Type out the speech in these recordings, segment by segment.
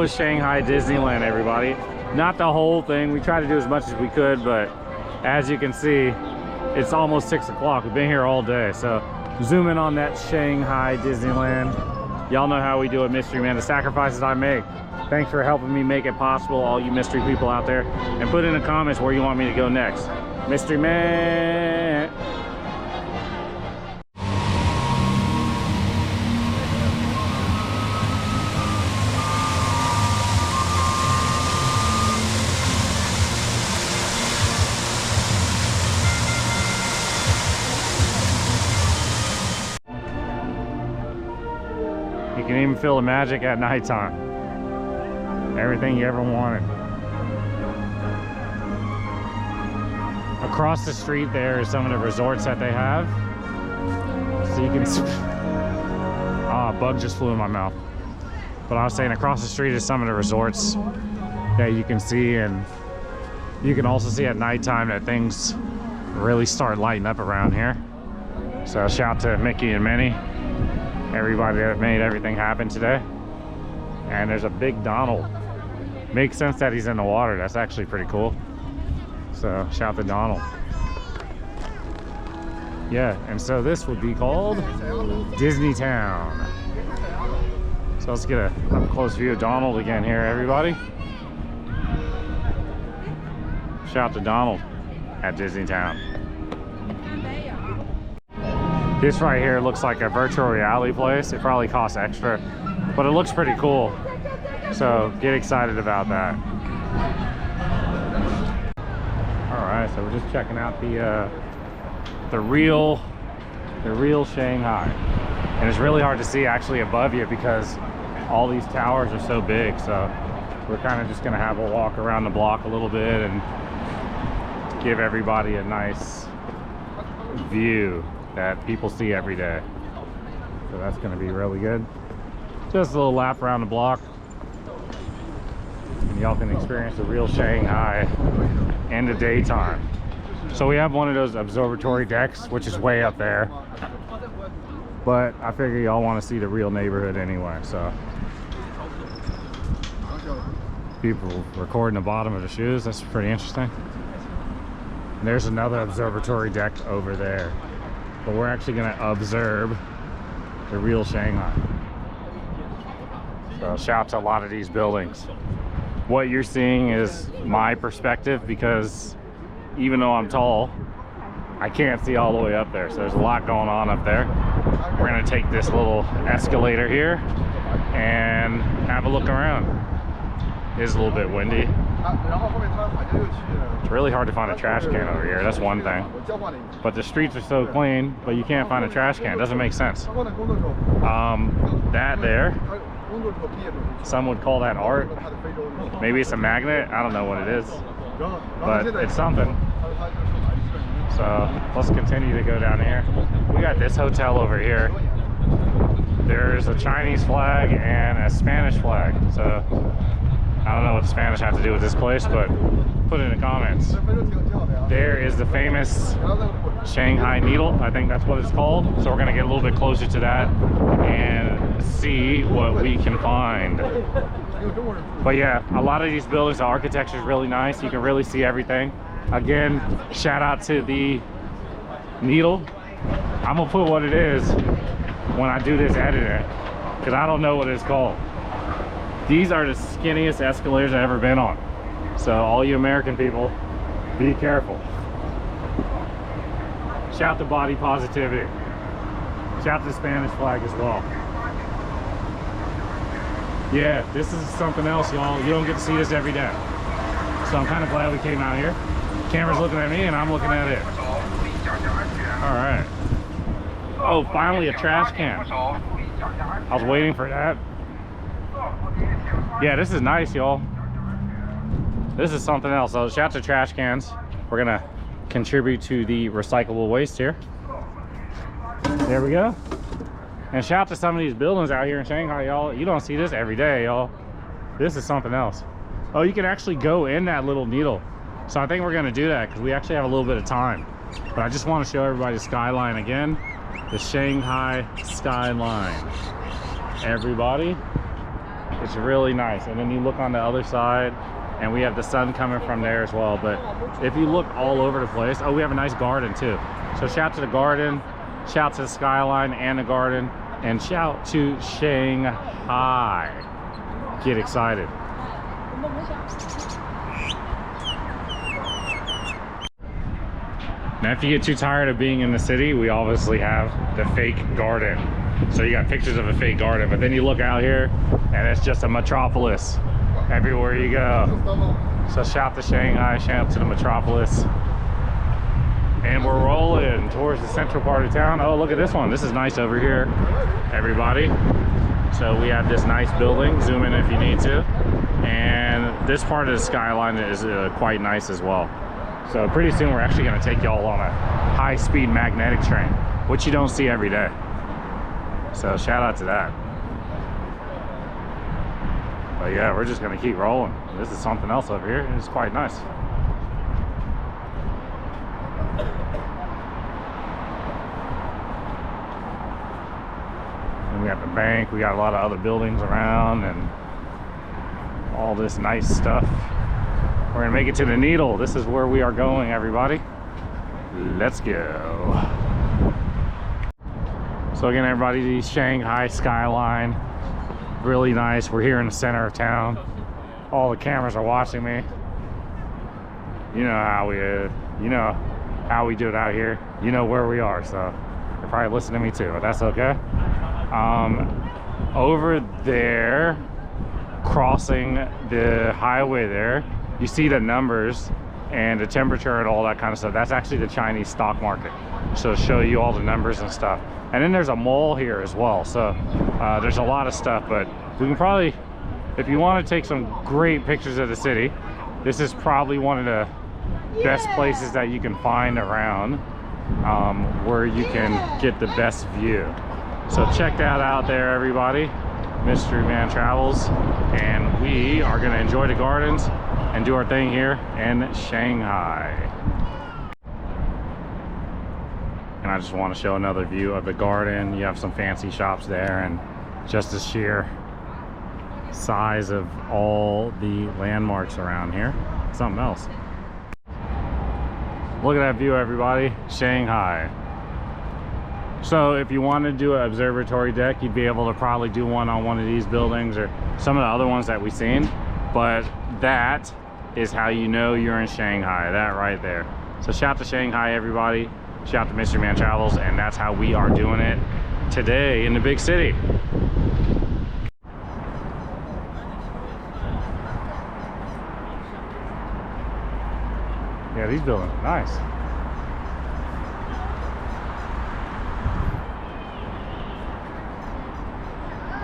was Shanghai Disneyland, everybody. Not the whole thing. We tried to do as much as we could, but as you can see, it's almost 6 o'clock. We've been here all day. So zoom in on that Shanghai Disneyland. Y'all know how we do it, Mystery Man, the sacrifices I make. Thanks for helping me make it possible, all you mystery people out there. And put in the comments where you want me to go next. Mystery Man. You can even feel the magic at nighttime. Everything you ever wanted. Across the street there is some of the resorts that they have. So you can... Ah, a bug just flew in my mouth. But I was saying across the street is some of the resorts that you can see, and you can also see at nighttime that things really start lighting up around here. So shout to Mickey and Minnie, everybody that made everything happen today. And there's a big Donald. Makes sense that he's in the water. That's actually pretty cool. So shout to Donald. Yeah, and so this would be called Disney Town. So let's get a up close view of Donald again here, everybody. Shout to Donald at Disney Town. This right here looks like a virtual reality place. It probably costs extra, but it looks pretty cool. So get excited about that. All right, so we're just checking out the real Shanghai, and it's really hard to see actually above you because all these towers are so big. So we're kind of just gonna have a walk around the block a little bit and give everybody a nice view that people see every day. So that's gonna be really good. Just a little lap around the block. Y'all can experience the real Shanghai in the daytime. So we have one of those observatory decks, which is way up there, but I figure y'all want to see the real neighborhood anyway. So people recording the bottom of the shoes, that's pretty interesting. And there's another observatory deck over there, but we're actually going to observe the real Shanghai. So shout to a lot of these buildings. What you're seeing is my perspective, because even though I'm tall, I can't see all the way up there. So there's a lot going on up there. We're gonna take this little escalator here and have a look around. It is a little bit windy. It's really hard to find a trash can over here, that's one thing. But the streets are so clean, but you can't find a trash can. It doesn't make sense. That there, some would call that art. Maybe it's a magnet, I don't know what it is, but it's something. So let's continue to go down here. We got this hotel over here. There's a Chinese flag and a Spanish flag. So I don't know what the Spanish have to do with this place, but put it in the comments. There is the famous Shanghai Needle. I think that's what it's called. So we're gonna get a little bit closer to that and see what we can find. But yeah, a lot of these buildings, the architecture is really nice. You can really see everything. Again, shout out to the needle. I'm gonna put what it is when I do this editing, because I don't know what it's called. These are the skinniest escalators I've ever been on. So all you American people, be careful. Shout to body positivity. Shout to the Spanish flag as well. Yeah, this is something else, y'all. You don't get to see this every day. So I'm kind of glad we came out here. Camera's looking at me and I'm looking at it. All right. Oh, finally a trash can. I was waiting for that. Yeah, this is nice, y'all. This is something else. So shout to trash cans. We're gonna contribute to the recyclable waste here. There we go. And shout to some of these buildings out here in Shanghai, y'all. You don't see this every day, y'all. This is something else. Oh, you can actually go in that little needle. So I think we're gonna do that because we actually have a little bit of time. But I just want to show everybody the skyline again. The Shanghai skyline. Everybody, It's really nice. And then you look on the other side, and we have the sun coming from there as well. But if you look all over the place, oh, we have a nice garden too. So shout to the garden, shout to the skyline and the garden, and shout to Shanghai. Get excited. Now if you get too tired of being in the city, we obviously have the fake garden. So you got pictures of a fake garden, but then you look out here and it's just a metropolis everywhere you go. So shout to Shanghai, shout to the metropolis. And we're rolling towards the central part of town. Oh, look at this one. This is nice over here, everybody. So we have this nice building. Zoom in if you need to. And this part of the skyline is quite nice as well. So pretty soon we're actually going to take y'all on a high-speed magnetic train, which you don't see every day. So shout out to that. But yeah, we're just going to keep rolling. This is something else over here. It's quite nice. And we got the bank. We got a lot of other buildings around and all this nice stuff. We're gonna make it to the Needle. This is where we are going, everybody. Let's go. So again, everybody, the Shanghai skyline, really nice. We're here in the center of town. All the cameras are watching me. You know how we do it out here. You know where we are, so you're probably listening to me too, but that's okay. Over there, crossing the highway there, you see the numbers and the temperature and all that kind of stuff. That's actually the Chinese stock market. So it'll show you all the numbers and stuff. And then there's a mall here as well. So there's a lot of stuff, but we can probably, if you want to take some great pictures of the city, this is probably one of the best places that you can find around where you can get the best view. So check that out there, everybody. Mystery Man Travels. And we are going to enjoy the gardens and do our thing here in Shanghai. And I just want to show another view of the garden. You have some fancy shops there, and just the sheer size of all the landmarks around here. Something else. Look at that view, everybody. Shanghai. So if you want to do an observatory deck, you'd be able to probably do one on one of these buildings or some of the other ones that we've seen. But that is how you know you're in Shanghai, that right there. So shout to Shanghai, everybody. Shout to Mystery Man Travels, and that's how we are doing it today in the big city. Yeah, these buildings are nice.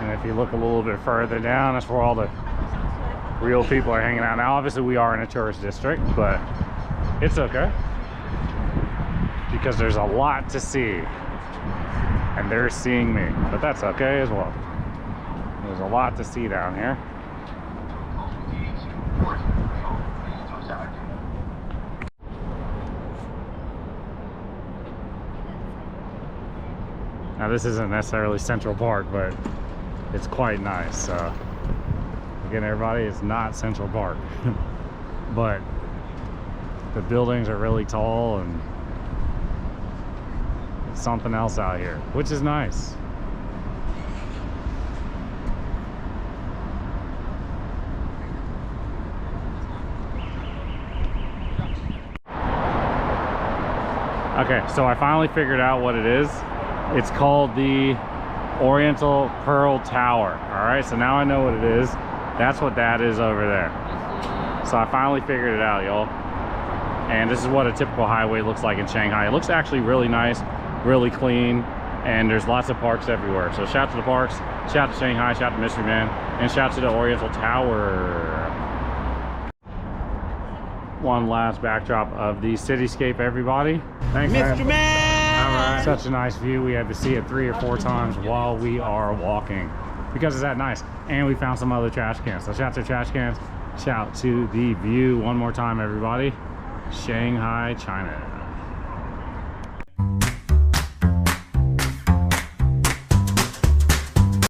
And if you look a little bit further down, that's where all the real people are hanging out. Now, obviously, we are in a tourist district, but it's okay because there's a lot to see, and they're seeing me, but that's okay as well. There's a lot to see down here. Now, this isn't necessarily Central Park, but it's quite nice. So again, everybody, it's not Central Park, but the buildings are really tall and it's something else out here, which is nice. Okay, so I finally figured out what it is. It's called the Oriental Pearl Tower. All right, so now I know what it is. That's what that is over there. So I finally figured it out, y'all. And this is what a typical highway looks like in Shanghai. It looks actually really nice, really clean, and there's lots of parks everywhere. So shout to the parks, shout to Shanghai, shout to Mystery Man, and shout to the Oriental Tower. One last backdrop of the cityscape, everybody. Thanks, Mr. Man! All right. Such a nice view. We had to see it 3 or 4 times while we are walking because it's that nice. And we found some other trash cans. So shout to trash cans. Shout to the view one more time, everybody. Shanghai, China.